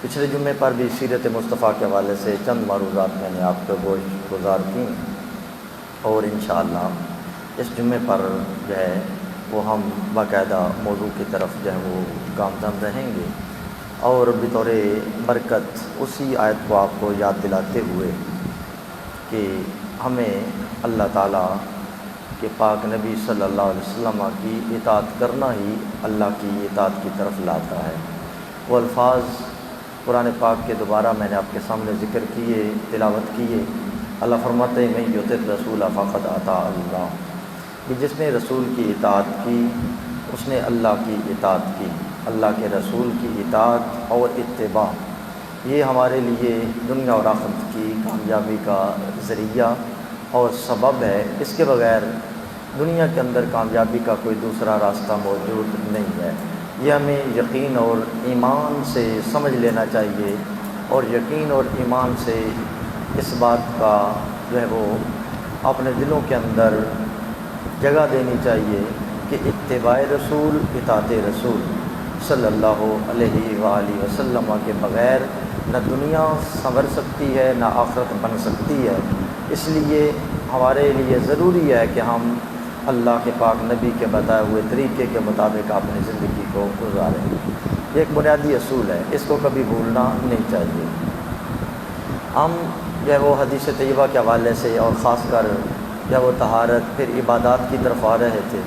پچھلے جمعے پر بھی سیرت مصطفیٰ کے حوالے سے چند معروضات میں نے آپ کو گزار کی، اور انشاءاللہ اس جمعے پر جو ہے وہ ہم باقاعدہ موضوع کی طرف جو ہے وہ گامزن رہیں گے، اور بطور برکت اسی آیت کو آپ کو یاد دلاتے ہوئے کہ ہمیں اللہ تعالیٰ کہ پاک نبی صلی اللہ علیہ وسلم کی اطاعت کرنا ہی اللہ کی اطاعت کی طرف لاتا ہے۔ وہ الفاظ قرآن پاک کے دوبارہ میں نے آپ کے سامنے ذکر کیے، تلاوت کیے۔ اللہ فرماتے ہیں من یطع الرسول فقد اطاع اللہ، کہ جس نے رسول کی اطاعت کی اس نے اللہ کی اطاعت کی۔ اللہ کے رسول کی اطاعت اور اتباع یہ ہمارے لیے دنیا اور آخرت کی کامیابی کا ذریعہ اور سبب ہے۔ اس کے بغیر دنیا کے اندر کامیابی کا کوئی دوسرا راستہ موجود نہیں ہے۔ یہ ہمیں یقین اور ایمان سے سمجھ لینا چاہیے، اور یقین اور ایمان سے اس بات کا جو ہے وہ اپنے دلوں کے اندر جگہ دینی چاہیے کہ اتباع رسول، اطاعت رسول صلی اللہ علیہ وآلہ وسلم کے بغیر نہ دنیا سنور سکتی ہے نہ آخرت بن سکتی ہے۔ اس لیے ہمارے لیے ضروری ہے کہ ہم اللہ کے پاک نبی کے بتائے ہوئے طریقے کے مطابق اپنی زندگی کو گزاریں۔ یہ ایک بنیادی اصول ہے، اس کو کبھی بھولنا نہیں چاہیے۔ ہم جو ہے وہ حدیث طیبہ کے حوالے سے اور خاص کر جو ہے وہ طہارت پھر عبادات کی طرف آ رہے تھے۔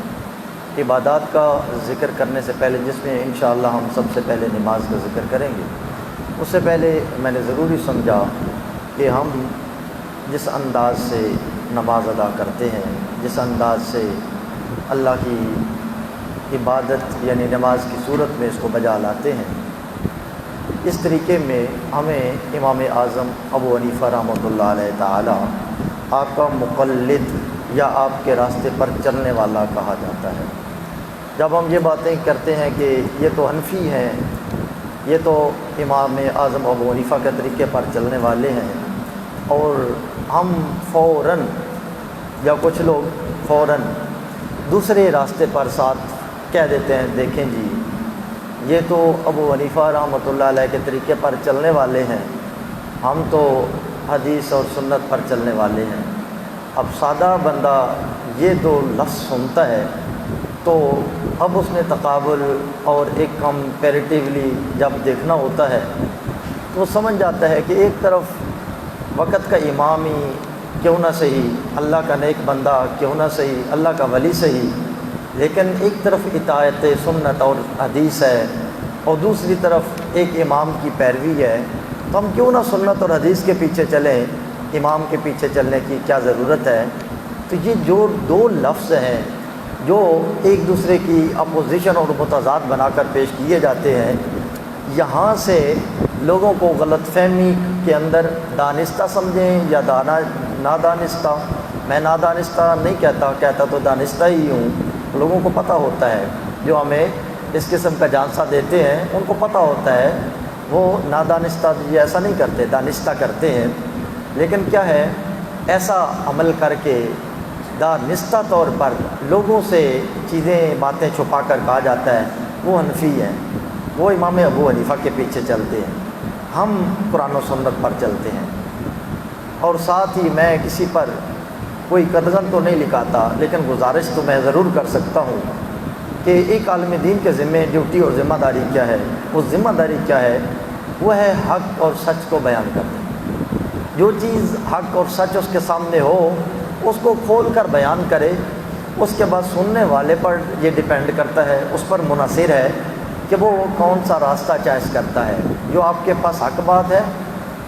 عبادات کا ذکر کرنے سے پہلے، جس میں انشاءاللہ ہم سب سے پہلے نماز کا ذکر کریں گے، اس سے پہلے میں نے ضروری سمجھا کہ ہم جس انداز سے نماز ادا کرتے ہیں، جس انداز سے اللہ کی عبادت یعنی نماز کی صورت میں اس کو بجا لاتے ہیں، اس طریقے میں ہمیں امام اعظم ابو حنیفہ رحمۃ اللہ علیہ تعالی آپ کا مقلد یا آپ کے راستے پر چلنے والا کہا جاتا ہے۔ جب ہم یہ باتیں کرتے ہیں کہ یہ تو حنفی ہیں، یہ تو امام اعظم ابو حنیفہ کے طریقے پر چلنے والے ہیں، اور ہم فوراً یا کچھ لوگ فوراً دوسرے راستے پر ساتھ کہہ دیتے ہیں دیکھیں جی یہ تو ابو حنیفہ رحمۃ اللہ علیہ کے طریقے پر چلنے والے ہیں، ہم تو حدیث اور سنت پر چلنے والے ہیں۔ اب سادہ بندہ یہ دو لفظ سنتا ہے تو اب اس نے تقابل اور ایک کمپیریٹیولی جب دیکھنا ہوتا ہے تو وہ سمجھ جاتا ہے کہ ایک طرف وقت کا امام ہی کیوں نہ صحیح، اللہ کا نیک بندہ کیوں نہ صحیح، اللہ کا ولی صحیح، لیکن ایک طرف اطاعت سنت اور حدیث ہے اور دوسری طرف ایک امام کی پیروی ہے، تو ہم کیوں نہ سنت اور حدیث کے پیچھے چلیں، امام کے پیچھے چلنے کی کیا ضرورت ہے۔ تو یہ جو دو لفظ ہیں جو ایک دوسرے کی اپوزیشن اور متضاد بنا کر پیش کیے جاتے ہیں، یہاں سے لوگوں کو غلط فہمی کے اندر دانستہ سمجھیں یا نادانستہ، میں نادانستہ نہیں کہتا تو دانستہ ہی ہوں۔ لوگوں کو پتہ ہوتا ہے، جو ہمیں اس قسم کا جانسا دیتے ہیں ان کو پتہ ہوتا ہے وہ نادانستہ یہ ایسا نہیں کرتے، دانستہ کرتے ہیں۔ لیکن کیا ہے، ایسا عمل کر کے دانستہ طور پر لوگوں سے چیزیں باتیں چھپا کر کہا جاتا ہے وہ حنفی ہیں، وہ امام ابو حنیفہ کے پیچھے چلتے ہیں، ہم قرآن و سنت پر چلتے ہیں۔ اور ساتھ ہی میں کسی پر کوئی قدغن تو نہیں لکھاتا، لیکن گزارش تو میں ضرور کر سکتا ہوں کہ ایک عالم دین کے ذمہ ڈیوٹی اور ذمہ داری کیا ہے۔ وہ ذمہ داری کیا ہے؟ وہ ہے حق اور سچ کو بیان کرنا۔ جو چیز حق اور سچ اس کے سامنے ہو اس کو کھول کر بیان کرے، اس کے بعد سننے والے پر یہ ڈیپینڈ کرتا ہے، اس پر منحصر ہے کہ وہ کون سا راستہ چوائس کرتا ہے۔ جو آپ کے پاس حق بات ہے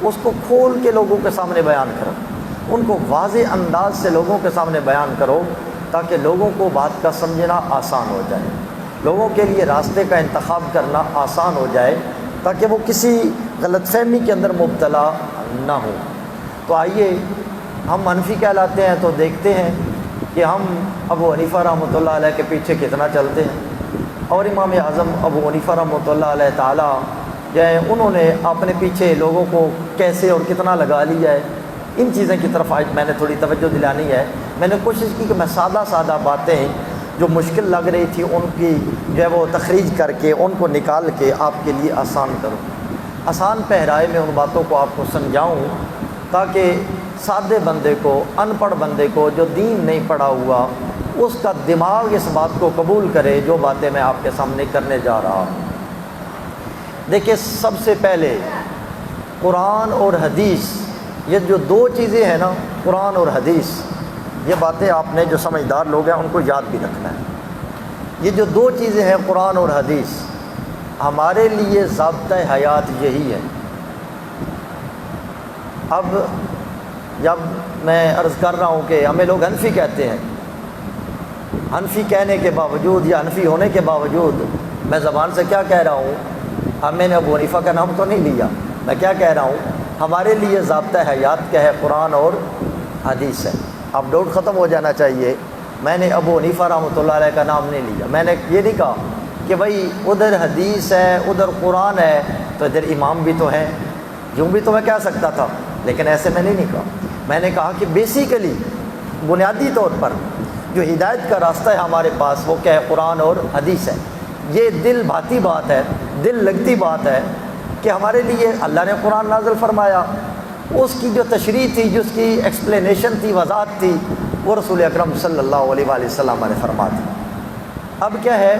اس کو کھول کے لوگوں کے سامنے بیان کرو، ان کو واضح انداز سے لوگوں کے سامنے بیان کرو تاکہ لوگوں کو بات کا سمجھنا آسان ہو جائے، لوگوں کے لیے راستے کا انتخاب کرنا آسان ہو جائے، تاکہ وہ کسی غلط فہمی کے اندر مبتلا نہ ہو۔ تو آئیے، ہم حنفی کہلاتے ہیں تو دیکھتے ہیں کہ ہم ابو حنیفہ رحمۃ اللہ علیہ کے پیچھے کتنا چلتے ہیں، اور امام اعظم ابو حنیفہ رحمۃ اللہ علیہ تعالیٰ جو ہے انہوں نے اپنے پیچھے لوگوں کو کیسے اور کتنا لگا لیا ہے۔ ان چیزوں کی طرف آج میں نے تھوڑی توجہ دلانی ہے۔ میں نے کوشش کی کہ میں سادہ باتیں جو مشکل لگ رہی تھی ان کی جو ہے وہ تخریج کر کے ان کو نکال کے آپ کے لیے آسان کروں۔ آسان پہرائے میں ان باتوں کو آپ کو سمجھاؤں تاکہ سادے بندے کو، ان پڑھ بندے کو جو دین نہیں پڑھا ہوا، اس کا دماغ اس بات کو قبول کرے جو باتیں میں آپ کے سامنے کرنے جا رہا ہوں۔ دیکھیں، سب سے پہلے قرآن اور حدیث، یہ جو دو چیزیں ہیں نا، قرآن اور حدیث، یہ باتیں آپ نے جو سمجھدار لوگ ہیں ان کو یاد بھی رکھنا ہے۔ یہ جو دو چیزیں ہیں قرآن اور حدیث، ہمارے لیے ضابطۂ حیات یہی ہے۔ اب جب میں عرض کر رہا ہوں کہ ہمیں لوگ حنفی کہتے ہیں، حنفی کہنے کے باوجود یا حنفی ہونے کے باوجود میں زبان سے کیا کہہ رہا ہوں؟ اب میں نے ابو حنیفہ کا نام تو نہیں لیا، میں کیا کہہ رہا ہوں؟ ہمارے لیے ضابطۂ حیات کیا ہے؟ قرآن اور حدیث ہے۔ اب ڈاؤٹ ختم ہو جانا چاہیے، میں نے ابو حنیفہ رحمۃ اللہ علیہ کا نام نہیں لیا، میں نے یہ نہیں کہا کہ بھائی ادھر حدیث ہے ادھر قرآن ہے تو ادھر امام بھی تو ہیں، یوں بھی تو میں کہہ سکتا تھا، لیکن ایسے میں نے نہیں کہا۔ میں نے کہا کہ بیسیکلی، بنیادی طور پر جو ہدایت کا راستہ ہے ہمارے پاس وہ کیا ہے؟ قرآن اور حدیث ہے۔ یہ دل بھاتی بات ہے، دل لگتی بات ہے کہ ہمارے لیے اللہ نے قرآن نازل فرمایا، اس کی جو تشریح تھی، جس کی ایکسپلینیشن تھی، وضاحت تھی، وہ رسول اکرم صلی اللہ علیہ وآلہ وسلم نے فرما دی۔ اب کیا ہے؟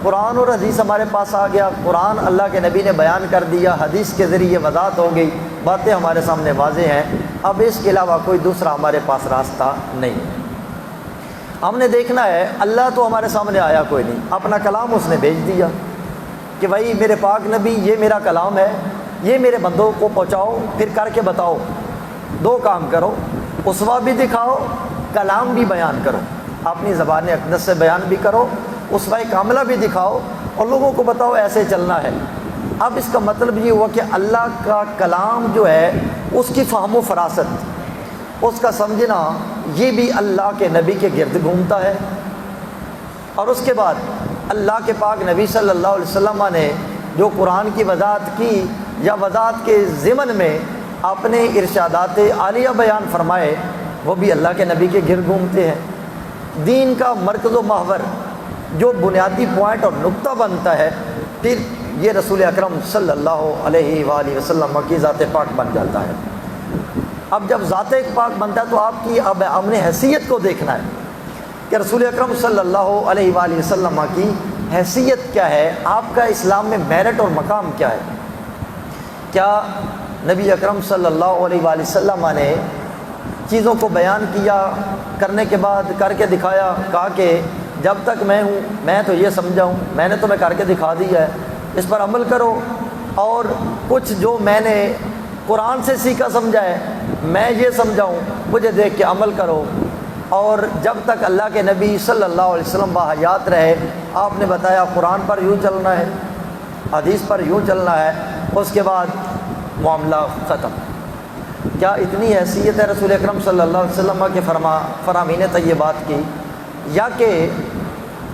قرآن اور حدیث ہمارے پاس آ گیا، قرآن اللہ کے نبی نے بیان کر دیا، حدیث کے ذریعے وضاحت ہو گئی، باتیں ہمارے سامنے واضح ہیں۔ اب اس کے علاوہ کوئی دوسرا ہمارے پاس راستہ نہیں ہے۔ ہم نے دیکھنا ہے، اللہ تو ہمارے سامنے آیا کوئی نہیں، اپنا کلام اس نے بھیج دیا کہ بھائی میرے پاک نبی یہ میرا کلام ہے، یہ میرے بندوں کو پہنچاؤ، پھر کر کے بتاؤ۔ دو کام کرو، اسوہ بھی دکھاؤ، کلام بھی بیان کرو، اپنی زبان اقدس سے بیان بھی کرو، اسوہ کاملہ بھی دکھاؤ اور لوگوں کو بتاؤ ایسے چلنا ہے۔ اب اس کا مطلب یہ ہوا کہ اللہ کا کلام جو ہے اس کی فہم و فراست، اس کا سمجھنا، یہ بھی اللہ کے نبی کے گرد گھومتا ہے۔ اور اس کے بعد اللہ کے پاک نبی صلی اللہ علیہ وسلم نے جو قرآن کی وضاحت کی یا وضاحت کے ضمن میں اپنے ارشادات عالیہ بیان فرمائے، وہ بھی اللہ کے نبی کے گرد گھومتے ہیں۔ دین کا مرکز و محور جو بنیادی پوائنٹ اور نقطہ بنتا ہے، پھر یہ رسول اکرم صلی اللہ علیہ وآلہ وسلم کی ذات پاک بن جاتا ہے۔ اب جب ذات پاک بنتا ہے تو آپ کی اب ہم نے حیثیت کو دیکھنا ہے کہ رسول اکرم صلی اللہ علیہ وآلہ وسلم کی حیثیت کیا ہے، آپ کا اسلام میں میرٹ اور مقام کیا ہے۔ کیا نبی اکرم صلی اللہ علیہ وآلہ وسلم نے چیزوں کو بیان کیا، کرنے کے بعد کر کے دکھایا، کہا کہ جب تک میں ہوں میں تو یہ سمجھا ہوں، میں نے تمہیں کر کے دکھا دیا ہے، اس پر عمل کرو، اور کچھ جو میں نے قرآن سے سیکھا سمجھا ہے میں یہ سمجھاؤں، مجھے دیکھ کے عمل کرو۔ اور جب تک اللہ کے نبی صلی اللہ علیہ وسلم باحیات رہے، آپ نے بتایا قرآن پر یوں چلنا ہے، حدیث پر یوں چلنا ہے، اس کے بعد معاملہ ختم۔ کیا اتنی حیثیت ہے رسول اکرم صلی اللہ علیہ وسلم کے فرامین طیبات کی، یا کہ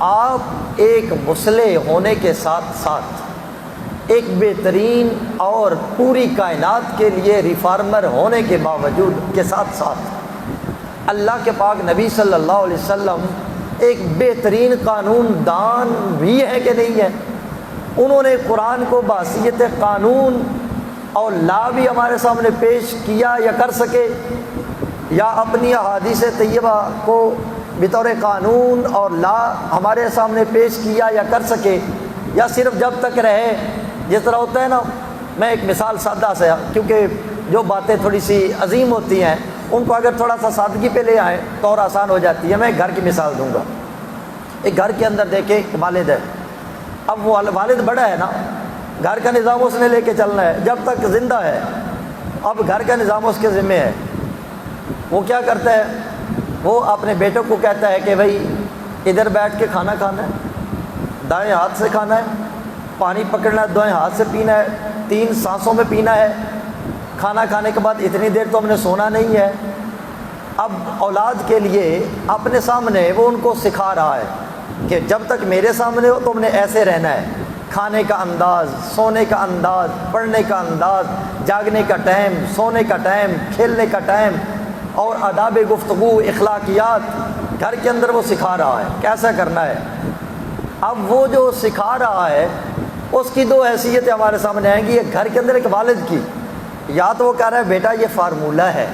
آپ ایک مصلح ہونے کے ساتھ ساتھ ایک بہترین اور پوری کائنات کے لیے ریفارمر ہونے کے باوجود کے ساتھ ساتھ اللہ کے پاک نبی صلی اللہ علیہ وسلم ایک بہترین قانون دان بھی ہے کہ نہیں ہے؟ انہوں نے قرآن کو بحیثیت قانون اور لا بھی ہمارے سامنے پیش کیا یا کر سکے، یا اپنی احادیث طیبہ کو بطور قانون اور لا ہمارے سامنے پیش کیا یا کر سکے، یا صرف جب تک رہے جس طرح ہوتا ہے نا۔ میں ایک مثال سادہ سے، کیونکہ جو باتیں تھوڑی سی عظیم ہوتی ہیں ان کو اگر تھوڑا سا سادگی پہ لے آئیں تو اور آسان ہو جاتی ہے۔ میں ایک گھر کی مثال دوں گا۔ ایک گھر کے اندر دیکھیں والد ہے، اب وہ والد بڑا ہے نا، گھر کا نظام اس نے لے کے چلنا ہے جب تک زندہ ہے۔ اب گھر کا نظام اس کے ذمے ہے، وہ کیا کرتا ہے؟ وہ اپنے بیٹوں کو کہتا ہے کہ بھائی ادھر بیٹھ کے کھانا کھانا ہے، دائیں ہاتھ سے کھانا ہے، پانی پکڑنا ہے دائیں ہاتھ سے پینا ہے، 3 سانسوں میں پینا ہے، کھانا کھانے کے بعد اتنی دیر تو ہم نے سونا نہیں ہے۔ اب اولاد کے لیے اپنے سامنے وہ ان کو سکھا رہا ہے کہ جب تک میرے سامنے ہو تو ہم نے ایسے رہنا ہے، کھانے کا انداز، سونے کا انداز، پڑھنے کا انداز، جاگنے کا ٹائم، سونے کا ٹائم، کھیلنے کا ٹائم، اور آداب گفتگو، اخلاقیات گھر کے اندر وہ سکھا رہا ہے کیسا کرنا ہے۔ اب وہ جو سکھا رہا ہے اس کی دو حیثیتیں ہمارے سامنے آئیں گی. ایک گھر کے اندر ایک والد کی، یا تو وہ کہہ رہا ہے بیٹا یہ فارمولہ ہے،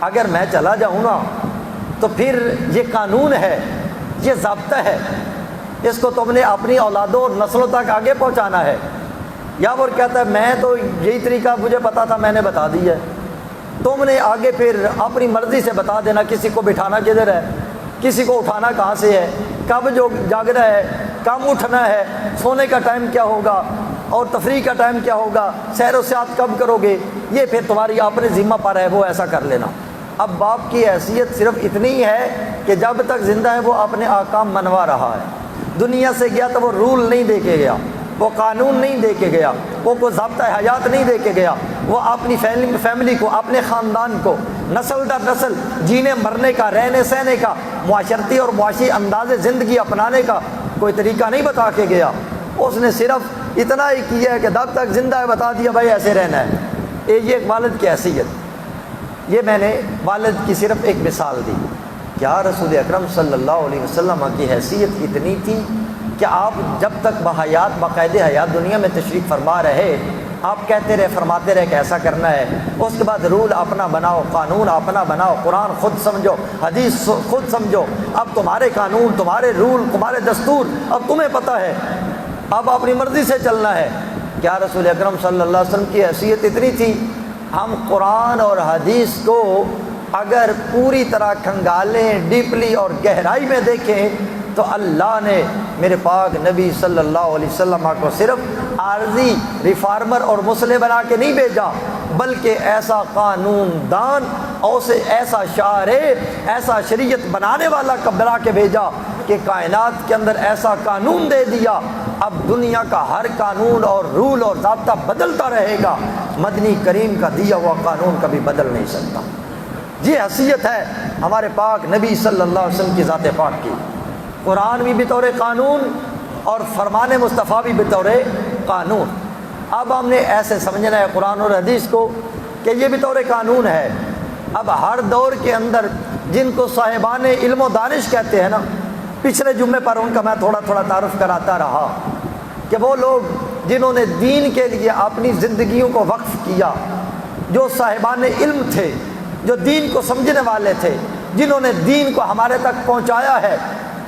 اگر میں چلا جاؤں نا تو پھر یہ قانون ہے، یہ ضابطہ ہے، اس کو تم نے اپنی اولادوں اور نسلوں تک آگے پہنچانا ہے. یا وہ کہتا ہے میں تو یہی طریقہ مجھے پتا تھا میں نے بتا دیا ہے، تم نے آگے پھر اپنی مرضی سے بتا دینا کسی کو بٹھانا کدھر ہے، کسی کو اٹھانا کہاں سے ہے، کب جو جاگنا ہے، کم اٹھنا ہے، سونے کا ٹائم کیا ہوگا اور تفریح کا ٹائم کیا ہوگا، سیر و سیاحت کب کرو گے، یہ پھر تمہاری اپنے ذمہ پر ہے، وہ ایسا کر لینا. اب باپ کی حیثیت صرف اتنی ہے کہ جب تک زندہ ہے وہ اپنے احکام منوا رہا ہے. دنیا سے گیا تو وہ رول نہیں دے کے گیا، وہ قانون نہیں دے کے گیا، وہ کوئی ضابطہ حیات نہیں دے کے گیا. وہ اپنی فیملی کو، اپنے خاندان کو نسل در نسل جینے مرنے کا، رہنے سہنے کا، معاشرتی اور معاشی انداز زندگی اپنانے کا کوئی طریقہ نہیں بتا کے گیا. اس نے صرف اتنا ہی کیا ہے کہ جب تک زندہ ہے بتا دیا بھائی ایسے رہنا ہے. یہ ایک والد کی حیثیت. یہ میں نے والد کی صرف ایک مثال دی. کیا رسول اکرم صلی اللہ علیہ وسلم کی حیثیت اتنی تھی کہ آپ جب تک بحیات باقاعد حیات دنیا میں تشریف فرما رہے، آپ کہتے رہے، فرماتے رہے کہ ایسا کرنا ہے. اس کے بعد رول اپنا بناؤ، قانون اپنا بناؤ، قرآن خود سمجھو، حدیث خود سمجھو. اب تمہارے قانون، تمہارے رول، تمہارے دستور اب تمہیں پتہ ہے، اب اپنی مرضی سے چلنا ہے. کیا رسول اکرم صلی اللہ علیہ وسلم کی حیثیت اتنی تھی؟ ہم قرآن اور حدیث کو اگر پوری طرح کھنگالیں، ڈیپلی اور گہرائی میں دیکھیں تو اللہ نے میرے پاک نبی صلی اللہ علیہ وسلم کو صرف عارضی ریفارمر اور مصلح بنا کے نہیں بھیجا، بلکہ ایسا قانون دان اور ایسا شارع، ایسا شریعت بنانے والا بنا کے بھیجا کہ کائنات کے اندر ایسا قانون دے دیا اب دنیا کا ہر قانون اور رول اور ضابطہ بدلتا رہے گا، مدنی کریم کا دیا ہوا قانون کبھی بدل نہیں سکتا. یہ حیثیت ہے ہمارے پاک نبی صلی اللہ علیہ وسلم کی ذات پاک کی. قرآن بھی بطور قانون اور فرمان مصطفیٰ بھی بطور قانون. اب ہم نے ایسے سمجھنا ہے قرآن اور حدیث کو کہ یہ بطور قانون ہے. اب ہر دور کے اندر جن کو صاحبان علم و دانش کہتے ہیں نا، پچھلے جمعے پر ان کا میں تھوڑا تھوڑا تعارف کراتا رہا کہ وہ لوگ جنہوں نے دین کے لیے اپنی زندگیوں کو وقف کیا، جو صاحبان علم تھے، جو دین کو سمجھنے والے تھے، جنہوں نے دین کو ہمارے تک پہنچایا ہے،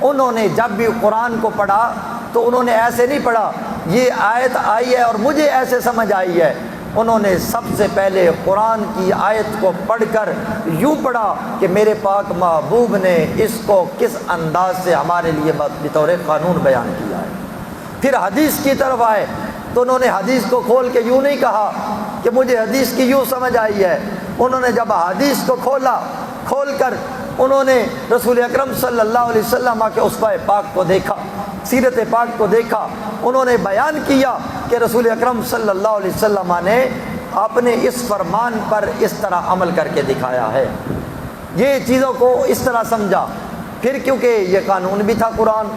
انہوں نے جب بھی قرآن کو پڑھا تو انہوں نے ایسے نہیں پڑھا یہ آیت آئی ہے اور مجھے ایسے سمجھ آئی ہے. انہوں نے سب سے پہلے قرآن کی آیت کو پڑھ کر یوں پڑھا کہ میرے پاک محبوب نے اس کو کس انداز سے ہمارے لیے بطور قانون بیان کیا ہے. پھر حدیث کی طرف آئے تو انہوں نے حدیث کو کھول کے یوں نہیں کہا کہ مجھے حدیث کی یوں سمجھ آئی ہے. انہوں نے جب حدیث کو کھول کر انہوں نے رسول اکرم صلی اللہ علیہ وسلم کے اسوہ پاک کو دیکھا، سیرت پاک کو دیکھا. انہوں نے بیان کیا کہ رسول اکرم صلی اللہ علیہ وسلم نے اپنے اس فرمان پر اس طرح عمل کر کے دکھایا ہے. یہ چیزوں کو اس طرح سمجھا. پھر کیونکہ یہ قانون بھی تھا، قرآن،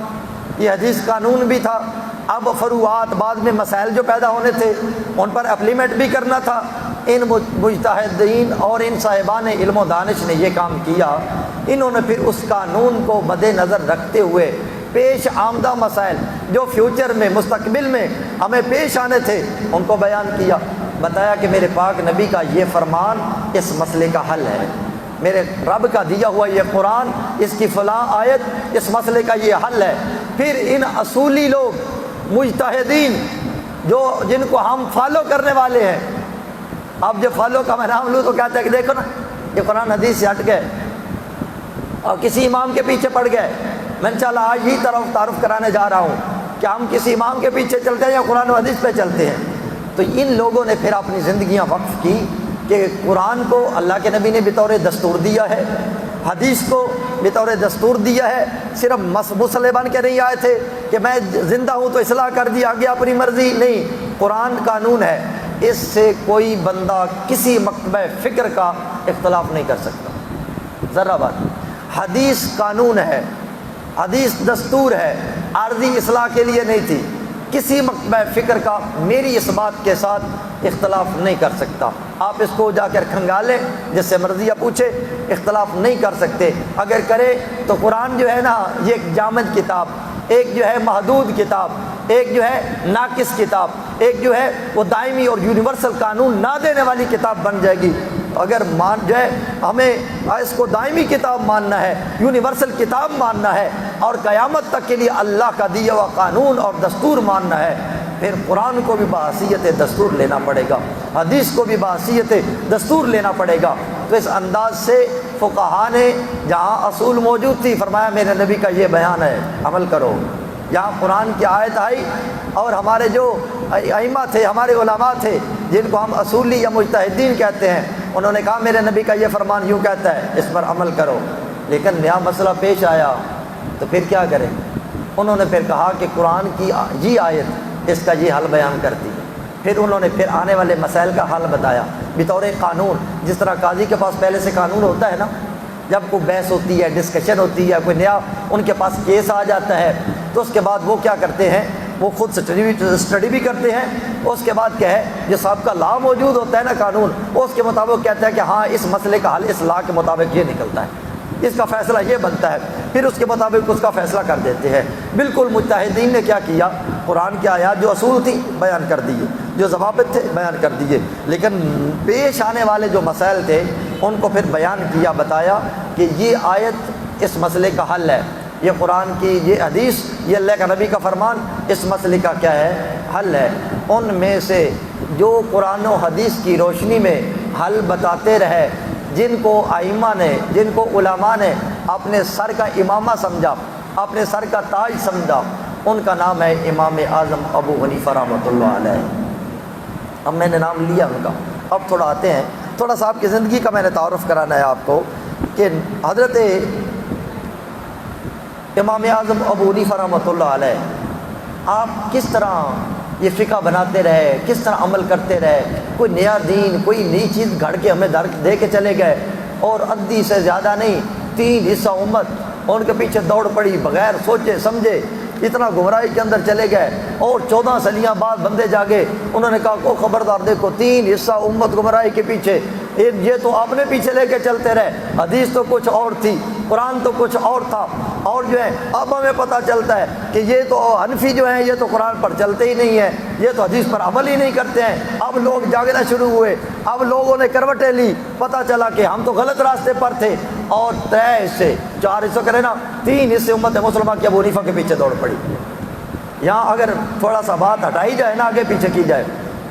یہ حدیث قانون بھی تھا، اب فروعات بعد میں مسائل جو پیدا ہونے تھے ان پر اپلیمنٹ بھی کرنا تھا. ان مجتہدین اور ان صاحبان علم و دانش نے یہ کام کیا. انہوں نے پھر اس قانون کو مد نظر رکھتے ہوئے پیش آمدہ مسائل جو فیوچر میں، مستقبل میں ہمیں پیش آنے تھے ان کو بیان کیا. بتایا کہ میرے پاک نبی کا یہ فرمان اس مسئلے کا حل ہے، میرے رب کا دیا ہوا یہ قرآن، اس کی فلاں آیت اس مسئلے کا یہ حل ہے. پھر ان اصولی لوگ مجتہدین جن کو ہم فالو کرنے والے ہیں، اب جب فالو کا میں نام لوں تو کہتے ہیں کہ دیکھو نا یہ قرآن حدیث سے ہٹ گئے اور کسی امام کے پیچھے پڑ گئے. میں انشاءاللہ آج ہی تعارف کرانے جا رہا ہوں کہ ہم کسی امام کے پیچھے چلتے ہیں یا قرآن و حدیث پہ چلتے ہیں. تو ان لوگوں نے پھر اپنی زندگیاں وقف کی کہ قرآن کو اللہ کے نبی نے بطور دستور دیا ہے، حدیث کو بطور دستور دیا ہے. صرف مصلح بن کے نہیں آئے تھے کہ میں زندہ ہوں تو اصلاح کر دی آگے اپنی مرضی، نہیں، قرآن قانون ہے، اس سے کوئی بندہ کسی مکتبہ فکر کا اختلاف نہیں کر سکتا ذرا بات. حدیث قانون ہے، حدیث دستور ہے، عارضی اصلاح کے لیے نہیں تھی. کسی مکتبہ فکر کا میری اس بات کے ساتھ اختلاف نہیں کر سکتا. آپ اس کو جا کر کھنگالیں، جس سے مرضی آپ پوچھے، اختلاف نہیں کر سکتے. اگر کرے تو قرآن جو ہے نا یہ ایک جامد کتاب، ایک جو ہے محدود کتاب، ایک جو ہے ناقص کتاب، ایک جو ہے وہ دائمی اور یونیورسل قانون نہ دینے والی کتاب بن جائے گی۔ اگر جو ہے ہمیں اس کو دائمی کتاب ماننا ہے، یونیورسل کتاب ماننا ہے، اور قیامت تک کے لیے اللہ کا دیا ہوا قانون اور دستور ماننا ہے، پھر قرآن کو بھی بحیثیت دستور لینا پڑے گا، حدیث کو بھی بحیثیت دستور لینا پڑے گا۔ تو اس انداز سے فقہا نے جہاں اصول موجود تھی فرمایا میرے نبی کا یہ بیان ہے، عمل کرو۔ جہاں قرآن کی آیت آئی اور ہمارے جو ائمہ تھے، ہمارے علماء تھے جن کو ہم اصولی یا مجتہدین کہتے ہیں، انہوں نے کہا میرے نبی کا یہ فرمان یوں کہتا ہے، اس پر عمل کرو۔ لیکن نیا مسئلہ پیش آیا تو پھر کیا کریں؟ انہوں نے پھر کہا کہ قرآن کی یہ آیت اس کا یہ حل بیان کرتی ہے۔ پھر انہوں نے پھر آنے والے مسائل کا حل بتایا بطور قانون، جس طرح قاضی کے پاس پہلے سے قانون ہوتا ہے نا، جب کوئی بحث ہوتی ہے، ڈسکشن ہوتی ہے، کوئی نیا ان کے پاس کیس آ جاتا ہے تو اس کے بعد وہ کیا کرتے ہیں، وہ خود اسٹڈی بھی کرتے ہیں۔ اس کے بعد کیا ہے، جو سابقہ لا موجود ہوتا ہے نا قانون، اس کے مطابق کہتا ہے کہ ہاں اس مسئلے کا حل اس لا کے مطابق یہ نکلتا ہے، اس کا فیصلہ یہ بنتا ہے، پھر اس کے مطابق اس کا فیصلہ کر دیتے ہیں۔ بالکل مجتہدین نے کیا کیا، قرآن کی آیات جو اصول تھی بیان کر دیے، جو ضوابط تھے بیان کر دیے، لیکن پیش آنے والے جو مسائل تھے ان کو پھر بیان کیا، بتایا کہ یہ آیت اس مسئلے کا حل ہے، یہ قرآن کی یہ حدیث، یہ اللہ کا نبی کا فرمان اس مسئلے کا کیا ہے، حل ہے۔ ان میں سے جو قرآن و حدیث کی روشنی میں حل بتاتے رہے، جن کو ائمہ نے، جن کو علماء نے اپنے سر کا امامہ سمجھا، اپنے سر کا تاج سمجھا، ان کا نام ہے امام اعظم ابو حنیفہ رحمۃ اللہ علیہ۔ اب میں نے نام لیا ان کا، اب تھوڑا آتے ہیں، تھوڑا سا آپ کی زندگی کا میں نے تعارف کرانا ہے آپ کو کہ حضرت امام اعظم ابو حنیفہ رحمۃ اللہ علیہ آپ کس طرح یہ فقہ بناتے رہے، کس طرح عمل کرتے رہے، کوئی نیا دین، کوئی نئی چیز گھڑ کے ہمیں دے کے چلے گئے، اور ادھی سے زیادہ نہیں 3 حصہ امت ان کے پیچھے دوڑ پڑی بغیر سوچے سمجھے، اتنا گمراہی کے اندر چلے گئے، اور 14 صدیاں بعد بندے جاگے، انہوں نے کہا کو خبردار دیکھو 3 حصہ امت گمراہی کے پیچھے، یہ تو آپ نے پیچھے لے کے چلتے رہے، حدیث تو کچھ اور تھی، قرآن تو کچھ اور تھا، اور جو ہے اب ہمیں پتہ چلتا ہے کہ یہ تو حنفی جو ہیں یہ تو قرآن پر چلتے ہی نہیں ہیں، یہ تو حدیث پر عمل ہی نہیں کرتے ہیں۔ اب لوگ جاگنا شروع ہوئے، اب لوگوں نے کروٹیں لی، پتہ چلا کہ ہم تو غلط راستے پر تھے، اور 3 حصے 4 حصے کرے نا 3 حصے امت مسلمہ کی ابو حنیفہ کے پیچھے دوڑ پڑی۔ یہاں اگر تھوڑا سا بات ہٹائی جائے نا، آگے پیچھے کی جائے،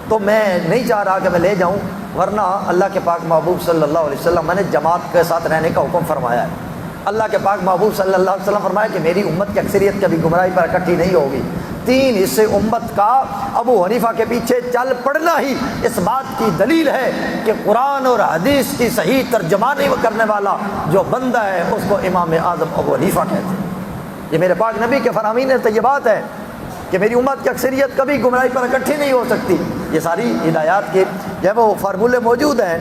تو میں نہیں چاہ رہا کہ میں لے جاؤں، ورنہ اللہ کے پاک محبوب صلی اللہ علیہ وسلم نے جماعت کے ساتھ رہنے کا حکم فرمایا ہے۔ اللہ کے پاک محبوب صلی اللہ علیہ وسلم فرمایا کہ میری امت کی اکثریت کبھی گمراہی پر اکٹھی نہیں ہوگی۔ 3 حصے امت کا ابو حنیفہ کے پیچھے چل پڑنا ہی اس بات کی دلیل ہے کہ قرآن اور حدیث کی صحیح ترجمانی کرنے والا جو بندہ ہے اس کو امام اعظم ابو حنیفہ کہتے ہیں۔ یہ میرے پاک نبی کے فرامین طیبات ہے کہ میری امت کی اکثریت کبھی گمراہی پر اکٹھی نہیں ہو سکتی۔ یہ ساری ہدایات کے جب وہ فارمولے موجود ہیں،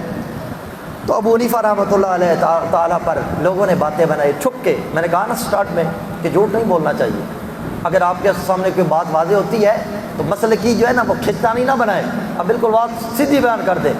تو ابو حنیفہ رحمۃ اللہ علیہ تعالیٰ پر لوگوں نے باتیں بنائی چھپ کے۔ میں نے کہا نا سٹارٹ میں کہ جھوٹ نہیں بولنا چاہیے، اگر آپ کے سامنے کوئی بات واضح ہوتی ہے تو مسئلے کی جو ہے نا وہ کھچتانی نہ بنائے، اب بالکل بات سیدھی بیان کر دے۔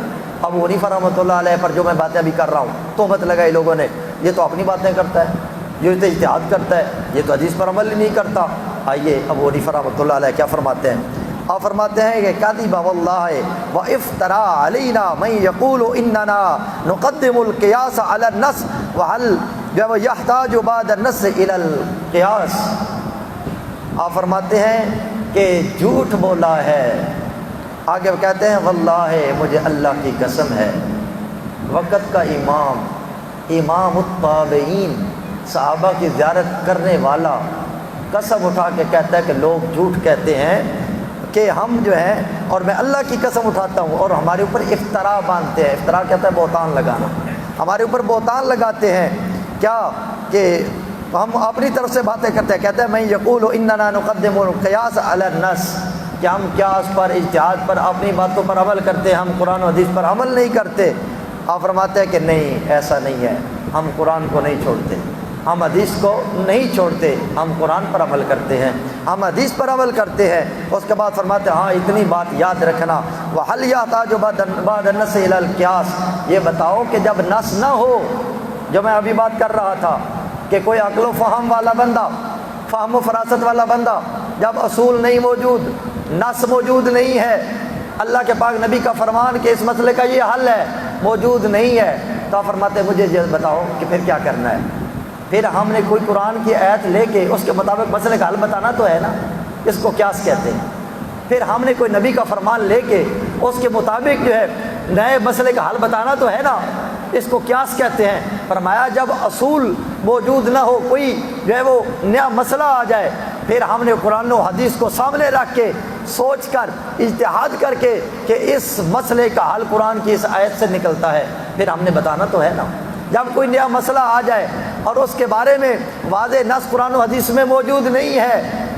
ابو حنیفہ رحمۃ اللہ علیہ پر جو میں باتیں ابھی کر رہا ہوں تہمت لگائی لوگوں نے، یہ تو اپنی باتیں کرتا ہے، یہ تو اجتہاد کرتا ہے، یہ تو حدیث پر عمل ہی نہیں کرتا۔ آئیے ابو حنیفہ رحمۃ اللہ علیہ کیا فرماتے ہیں۔ آپ فرماتے ہیں کہ کاذب واللہ وافترا علینا من یقول اننا نقدم القیاس علی النص وهل جب یحتاج بعد النص الى القیاس۔ آپ فرماتے ہیں کہ جھوٹ بولا ہے۔ آگے وہ کہتے ہیں واللہ مجھے اللہ کی قسم ہے، وقت کا امام التابعین صحابہ کی زیارت کرنے والا قسم اٹھا کے کہتا ہے کہ لوگ جھوٹ کہتے ہیں کہ ہم جو ہیں، اور میں اللہ کی قسم اٹھاتا ہوں، اور ہمارے اوپر افترا باندھتے ہیں۔ افترا کہتا ہے بہتان لگانا، ہمارے اوپر بہتان لگاتے ہیں کیا کہ ہم اپنی طرف سے باتیں کرتے ہیں۔ کہتے ہیں میں یقول اننا نقدم القیاس علی النص، کہ ہم قیاس پر اجتہاد پر اپنی باتوں پر عمل کرتے ہیں، ہم قرآن و حدیث پر عمل نہیں کرتے۔ آپ فرماتے ہیں کہ نہیں ایسا نہیں ہے، ہم قرآن کو نہیں چھوڑتے، ہم حدیث کو نہیں چھوڑتے، ہم قرآن پر عمل کرتے ہیں، ہم حدیث پر عمل کرتے ہیں۔ اس کے بعد فرماتے ہیں ہاں اتنی بات یاد رکھنا، وَهَلْ يَحْتَاجُ بَعْدَ النَّصِ إِلَى الْقِيَاسِ، یہ بتاؤ کہ جب نص نہ ہو، جو میں ابھی بات کر رہا تھا کہ کوئی عقل و فہم والا بندہ، فہم و فراست والا بندہ جب اصول نہیں موجود، نص موجود نہیں ہے، اللہ کے پاک نبی کا فرمان کہ اس مسئلے کا یہ حل ہے موجود نہیں ہے، تو آپ فرماتے ہیں مجھے یہ بتاؤ کہ پھر کیا کرنا ہے۔ پھر ہم نے کوئی قرآن کی آیت لے کے اس کے مطابق مسئلے کا حل بتانا تو ہے نا، اس کو قیاس کہتے ہیں۔ پھر ہم نے کوئی نبی کا فرمان لے کے اس کے مطابق جو ہے نئے مسئلے کا حل بتانا تو ہے نا، اس کو قیاس کہتے ہیں۔ فرمایا جب اصول موجود نہ ہو، کوئی جو ہے وہ نیا مسئلہ آ جائے، پھر ہم نے قرآن و حدیث کو سامنے رکھ کے سوچ کر اجتہاد کر کے کہ اس مسئلے کا حل قرآن کی اس آیت سے نکلتا ہے، پھر ہم نے بتانا تو ہے نا۔ جب کوئی نیا مسئلہ آ جائے اور اس کے بارے میں واضح نص قرآن و حدیث میں موجود نہیں ہے،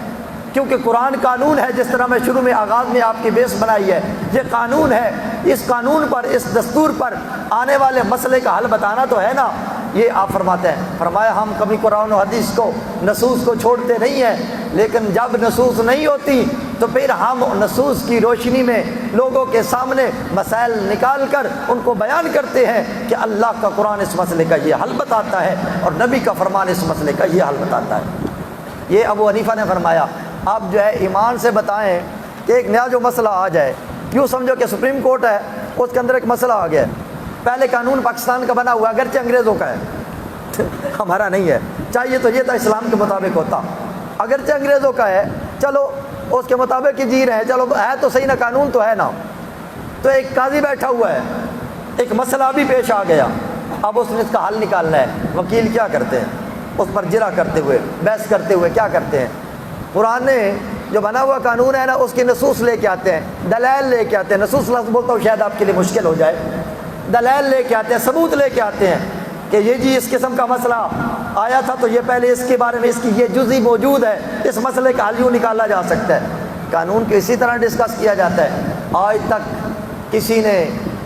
کیونکہ قرآن قانون ہے، جس طرح میں شروع میں آغاز میں آپ کی بیس بنائی ہے، یہ قانون ہے، اس قانون پر، اس دستور پر آنے والے مسئلے کا حل بتانا تو ہے نا۔ یہ آپ فرماتے ہیں، فرمایا ہم کبھی قرآن و حدیث کو، نصوص کو چھوڑتے نہیں ہیں، لیکن جب نصوص نہیں ہوتی تو پھر ہم نصوص کی روشنی میں لوگوں کے سامنے مسائل نکال کر ان کو بیان کرتے ہیں کہ اللہ کا قرآن اس مسئلے کا یہ حل بتاتا ہے اور نبی کا فرمان اس مسئلے کا یہ حل بتاتا ہے۔ یہ ابو حنیفہ نے فرمایا آپ جو ہے ایمان سے بتائیں کہ ایک نیا جو مسئلہ آ جائے، یوں سمجھو کہ سپریم کورٹ ہے، اس کے اندر ایک مسئلہ آ گیا ہے، پہلے قانون پاکستان کا بنا ہوا اگرچہ انگریزوں کا ہے ہمارا نہیں ہے، چاہیے تو یہ تھا اسلام کے مطابق ہوتا، اگرچہ انگریزوں کا ہے، چلو اس کے مطابق ہی جی رہے ہیں، چلو ہے تو صحیح نا، قانون تو ہے نا۔ تو ایک قاضی بیٹھا ہوا ہے، ایک مسئلہ بھی پیش آ گیا، اب اس نے اس کا حل نکالنا ہے۔ وکیل کیا کرتے ہیں؟ اس پر جرا کرتے ہوئے، بحث کرتے ہوئے کیا کرتے ہیں؟ قرآن نے جو بنا ہوا قانون ہے نا، اس کی نصوص لے کے آتے ہیں، دلائل لے کے آتے ہیں، نصوص لفظ بولتا ہوں شاید آپ کے لیے مشکل ہو جائے، دلائل لے کے آتے ہیں، ثبوت لے کے آتے ہیں کہ یہ جی اس قسم کا مسئلہ آیا تھا تو یہ پہلے اس کے بارے میں اس کی یہ جزئی موجود ہے، اس مسئلے کا حل یوں نکالا جا سکتا ہے۔ قانون کو اسی طرح ڈسکس کیا جاتا ہے۔ آج تک کسی نے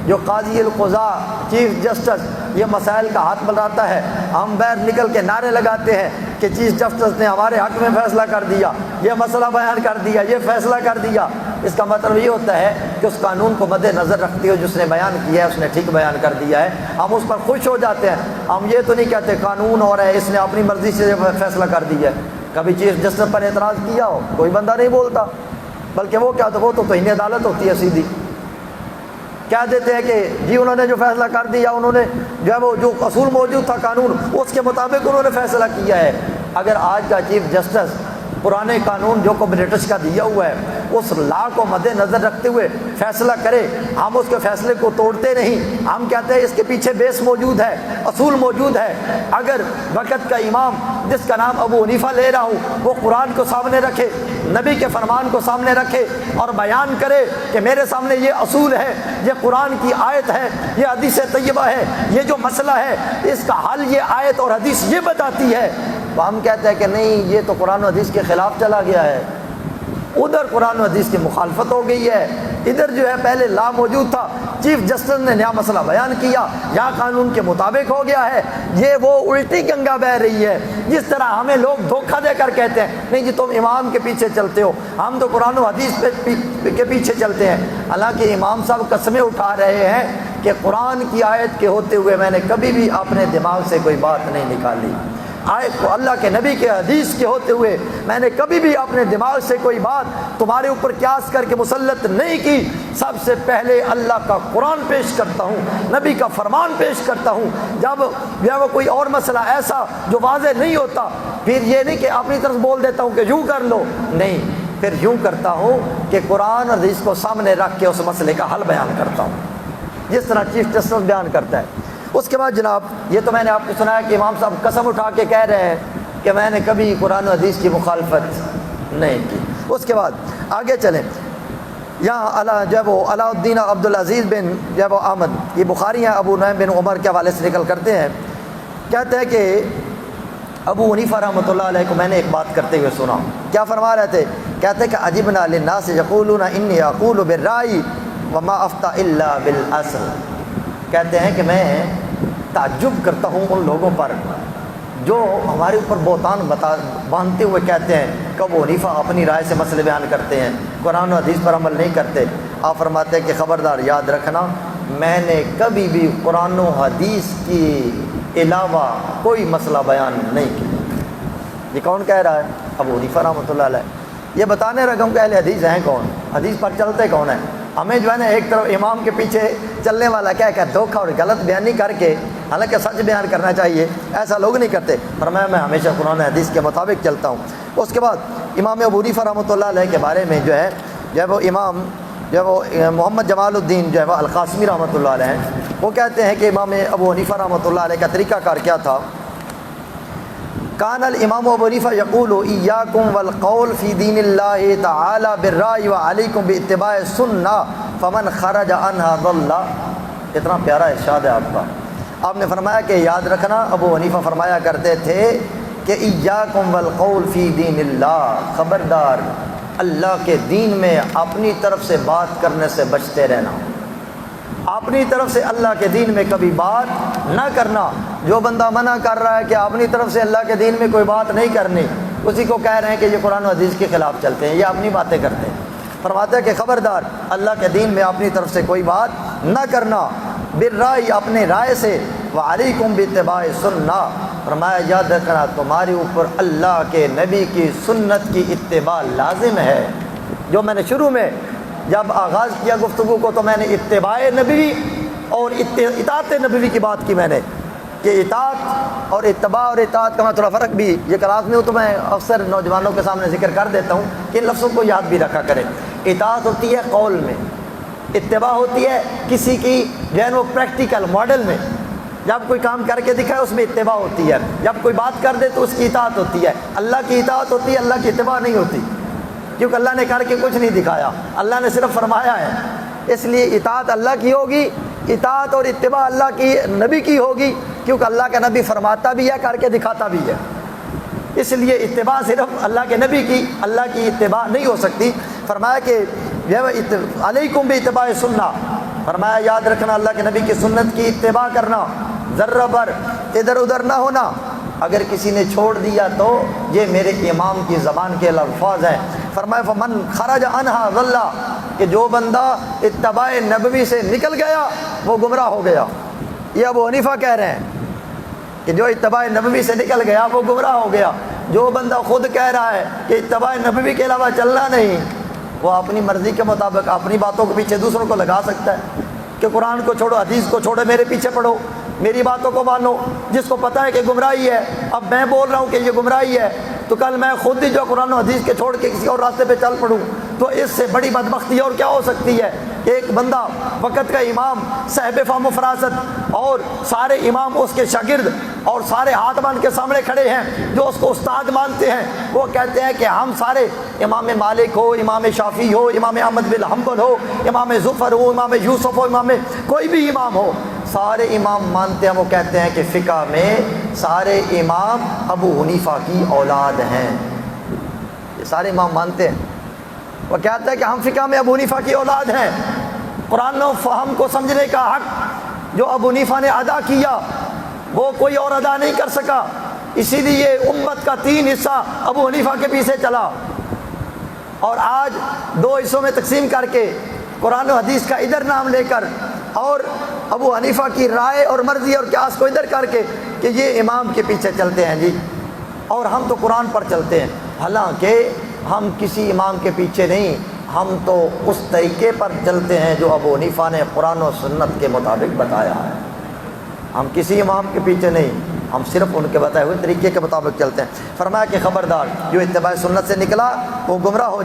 جو قاضی القضاء، چیف جسٹس، یہ مسائل کا ہاتھ بڑھاتا ہے، ہم باہر نکل کے نعرے لگاتے ہیں کہ چیف جسٹس نے ہمارے حق میں فیصلہ کر دیا، یہ مسئلہ بیان کر دیا، یہ فیصلہ کر دیا۔ اس کا مطلب یہ ہوتا ہے کہ اس قانون کو مد نظر رکھتے ہوئے جس نے بیان کیا ہے اس نے ٹھیک بیان کر دیا ہے، ہم اس پر خوش ہو جاتے ہیں۔ ہم یہ تو نہیں کہتے قانون ہو رہا ہے، اس نے اپنی مرضی سے فیصلہ کر دیا ہے۔ کبھی چیف جسٹس پر اعتراض کیا ہو، کوئی بندہ نہیں بولتا، بلکہ وہ کیا تو وہ تو توہین عدالت ہوتی ہے، سیدھی کہہ دیتے ہیں کہ جی انہوں نے جو فیصلہ کر دیا، انہوں نے جو ہے وہ جو اصول موجود تھا قانون اس کے مطابق انہوں نے فیصلہ کیا ہے۔ اگر آج کا چیف جسٹس پرانے قانون جو کو برٹش کا دیا ہوا ہے اس لا کو مد نظر رکھتے ہوئے فیصلہ کرے، ہم اس کے فیصلے کو توڑتے نہیں، ہم کہتے ہیں اس کے پیچھے بیس موجود ہے، اصول موجود ہے۔ اگر وقت کا امام جس کا نام ابو حنیفہ لے رہا ہوں وہ قرآن کو سامنے رکھے، نبی کے فرمان کو سامنے رکھے اور بیان کرے کہ میرے سامنے یہ اصول ہے، یہ قرآن کی آیت ہے، یہ حدیث طیبہ ہے، یہ جو مسئلہ ہے اس کا حل یہ آیت اور حدیث یہ بتاتی ہے، تو ہم کہتے ہیں کہ نہیں یہ تو قرآن و حدیث کے خلاف چلا گیا ہے، ادھر قرآن و حدیث کی مخالفت ہو گئی ہے، ادھر جو ہے پہلے لا موجود تھا، چیف جسٹس نے نیا مسئلہ بیان کیا، یہاں قانون کے مطابق ہو گیا ہے۔ یہ وہ الٹی گنگا بہہ رہی ہے، جس طرح ہمیں لوگ دھوکہ دے کر کہتے ہیں نہیں جی تم امام کے پیچھے چلتے ہو، ہم تو قرآن و حدیث کے پیچھے چلتے ہیں۔ حالانکہ امام صاحب قسمیں اٹھا رہے ہیں کہ قرآن کی آیت کے ہوتے ہوئے میں نے کبھی بھی اپنے دماغ سے کوئی بات نہیں نکالی، آیت کو اللہ کے نبی کے حدیث کے ہوتے ہوئے میں نے کبھی بھی اپنے دماغ سے کوئی بات تمہارے اوپر قیاس کر کے مسلط نہیں کی۔ سب سے پہلے اللہ کا قرآن پیش کرتا ہوں، نبی کا فرمان پیش کرتا ہوں۔ جب وہ کوئی اور مسئلہ ایسا جو واضح نہیں ہوتا، پھر یہ نہیں کہ اپنی طرف بول دیتا ہوں کہ یوں کر لو، نہیں، پھر یوں کرتا ہوں کہ قرآن اور حدیث کو سامنے رکھ کے اس مسئلے کا حل بیان کرتا ہوں، جس طرح چیف جسٹس بیان کرتا ہے۔ اس کے بعد جناب یہ تو میں نے آپ کو سنایا کہ امام صاحب قسم اٹھا کے کہہ رہے ہیں کہ میں نے کبھی قرآن و حدیث کی مخالفت نہیں کی۔ اس کے بعد آگے چلیں، یہاں جب وہ علاء الدین عبدالعزیز بن جب احمد، یہ بخاری ہیں، ابو نعیم بن عمر کے حوالے سے نکل کرتے ہیں، کہتے ہیں کہ ابو حنیفہ رحمۃ اللہ علیہ کو میں نے ایک بات کرتے ہوئے سنا، کیا فرما رہے تھے؟ کہتے ہیں کہ عجبنا للناس یقولون انی اقول بالرأی وما افتى الا بالاصل۔ کہتے ہیں کہ میں تعجب کرتا ہوں ان لوگوں پر جو ہمارے اوپر بہتان باندھتے ہوئے کہتے ہیں کہ ابو حنیفہ اپنی رائے سے مسئلے بیان کرتے ہیں، قرآن و حدیث پر عمل نہیں کرتے۔ آپ فرماتے ہیں کہ خبردار یاد رکھنا، میں نے کبھی بھی قرآن و حدیث کی علاوہ کوئی مسئلہ بیان نہیں کیا۔ یہ کون کہہ رہا ہے؟ ابو حنیفہ رحمۃ اللہ علیہ۔ یہ بتانے لگا ہوں کہ اہل حدیث ہیں کون، حدیث پر چلتے کون ہیں۔ ہمیں جو ہے نا ایک طرف امام کے پیچھے چلنے والا کیا کہ دھوکہ اور غلط بیانی کر کے، حالانکہ سچ بیان کرنا چاہیے، ایسا لوگ نہیں کرتے۔ فرمایا میں ہمیشہ قرآن حدیث کے مطابق چلتا ہوں۔ اس کے بعد امام ابو حنیفہ رحمۃ اللہ علیہ کے بارے میں جو ہے وہ امام وہ محمد جمال الدین جو ہے وہ القاسمی رحمۃ اللہ علیہ ہیں، وہ کہتے ہیں کہ امام ابو حنیفہ رحمۃ اللہ علیہ کا طریقہ کار کیا تھا؟ کان الامام ابو حنیفہ یقول ایاکم والقول فی دین اللہ تعالی بالرأی وعلیکم باتباع السنہ فمن خرج عنہا ضل۔ اتنا پیارا ارشاد ہے آپ کا۔ آپ نے فرمایا کہ یاد رکھنا، ابو حنیفہ فرمایا کرتے تھے کہ ایاکم والقول فی دین اللہ، خبردار اللہ کے دین میں اپنی طرف سے بات کرنے سے بچتے رہنا، اپنی طرف سے اللہ کے دین میں کبھی بات نہ کرنا۔ جو بندہ منع کر رہا ہے کہ اپنی طرف سے اللہ کے دین میں کوئی بات نہیں کرنی، اسی کو کہہ رہے ہیں کہ یہ قرآن و حدیث کے خلاف چلتے ہیں، یہ اپنی باتیں کرتے ہیں۔ فرماتے ہیں کہ خبردار اللہ کے دین میں اپنی طرف سے کوئی بات نہ کرنا، بالرأی اپنے رائے سے، وعلیکم باتباع سنہ، فرمایا یاد رکھنا تمہارے اوپر اللہ کے نبی کی سنت کی اتباع لازم ہے۔ جو میں نے شروع میں جب آغاز کیا گفتگو کو تو میں نے اتباع نبوی اور اطاعت نبوی کی بات کی، میں نے کہ اطاعت اور اتباع اور اطاعت کا میں تھوڑا فرق بھی یہ کلاس میں ہوں تو میں اکثر نوجوانوں کے سامنے ذکر کر دیتا ہوں کہ ان لفظوں کو یاد بھی رکھا کریں۔ اطاعت ہوتی ہے قول میں، اتباع ہوتی ہے کسی کی جو ہے وہ پریکٹیکل ماڈل میں، جب کوئی کام کر کے دکھائے اس میں اتباع ہوتی ہے، جب کوئی بات کر دے تو اس کی اطاعت ہوتی ہے۔ اللہ کی اطاعت ہوتی ہے، اللہ کی اتباع نہیں ہوتی، کیونکہ اللہ نے کر کے کچھ نہیں دکھایا، اللہ نے صرف فرمایا ہے۔ اس لیے اطاعت اللہ کی ہوگی، اطاعت اور اتباع اللہ کی نبی کی ہوگی، کیونکہ اللہ کا نبی فرماتا بھی ہے، کر کے دکھاتا بھی ہے۔ اس لیے اتباع صرف اللہ کے نبی کی، اللہ کی اتباع نہیں ہو سکتی۔ فرمایا کہ علیکم باتباع سنہ، فرمایا یاد رکھنا اللہ کے نبی کی سنت کی اتباع کرنا، ذرہ بر ادھر ادھر نہ ہونا۔ اگر کسی نے چھوڑ دیا تو یہ میرے امام کی زبان کے الفاظ ہیں۔ فرمایا فمن خرج عنہا ضل، کہ جو بندہ اتباع نبوی سے نکل گیا وہ گمراہ ہو گیا۔ یہ ابو حنیفہ کہہ رہے ہیں کہ جو اتباع نبوی سے نکل گیا وہ گمراہ ہو گیا۔ جو بندہ خود کہہ رہا ہے کہ اتباع نبوی کے علاوہ چلنا نہیں، وہ اپنی مرضی کے مطابق اپنی باتوں کے پیچھے دوسروں کو لگا سکتا ہے کہ قرآن کو چھوڑو، حدیث کو چھوڑو، میرے پیچھے پڑھو، میری باتوں کو مانو۔ جس کو پتہ ہے کہ گمراہی ہے، اب میں بول رہا ہوں کہ یہ گمراہی ہے، تو کل میں خود ہی جو قرآن و حدیث کے چھوڑ کے کسی اور راستے پہ چل پڑوں، تو اس سے بڑی بدبختی اور کیا ہو سکتی ہے؟ ایک بندہ وقت کا امام، صاحب فہم و فراست، اور سارے امام اس کے شاگرد اور سارے ہاتھ باندھ کے سامنے کھڑے ہیں جو اس کو استاد مانتے ہیں، وہ کہتے ہیں کہ ہم سارے امام مالک ہو، امام شافعی ہو، امام احمد بن حنبل ہو، امام ظفر ہو، امام یوسف ہو، امام کوئی بھی امام ہو، سارے امام مانتے ہیں۔ وہ کہتے ہیں کہ فقہ میں سارے امام ابو حنیفہ کی اولاد ہیں، یہ سارے امام مانتے ہیں۔ وہ کہتا ہے کہ ہم فقہ میں ابو حنیفہ کی اولاد ہیں۔ قرآن و فہم کو سمجھنے کا حق جو ابو حنیفہ نے ادا کیا وہ کوئی اور ادا نہیں کر سکا، اسی لیے امت کا 3 حصہ ابو حنیفہ کے پیچھے چلا، اور آج 2 حصوں میں تقسیم کر کے قرآن و حدیث کا ادھر نام لے کر اور ابو حنیفہ کی رائے اور مرضی اور قیاس کو ادھر کر کے کہ یہ امام کے پیچھے چلتے ہیں جی، اور ہم تو قرآن پر چلتے ہیں۔ حالانکہ ہم کسی امام کے پیچھے نہیں، ہم تو اس طریقے پر چلتے ہیں جو ابو حنیفہ نے قرآن و سنت کے مطابق بتایا ہے۔ ہم کسی امام کے پیچھے نہیں، ہم صرف ان کے بتائے ہوئے طریقے کے مطابق چلتے ہیں۔ فرمایا کہ خبردار جو اتباع سنت سے نکلا وہ گمراہ ہو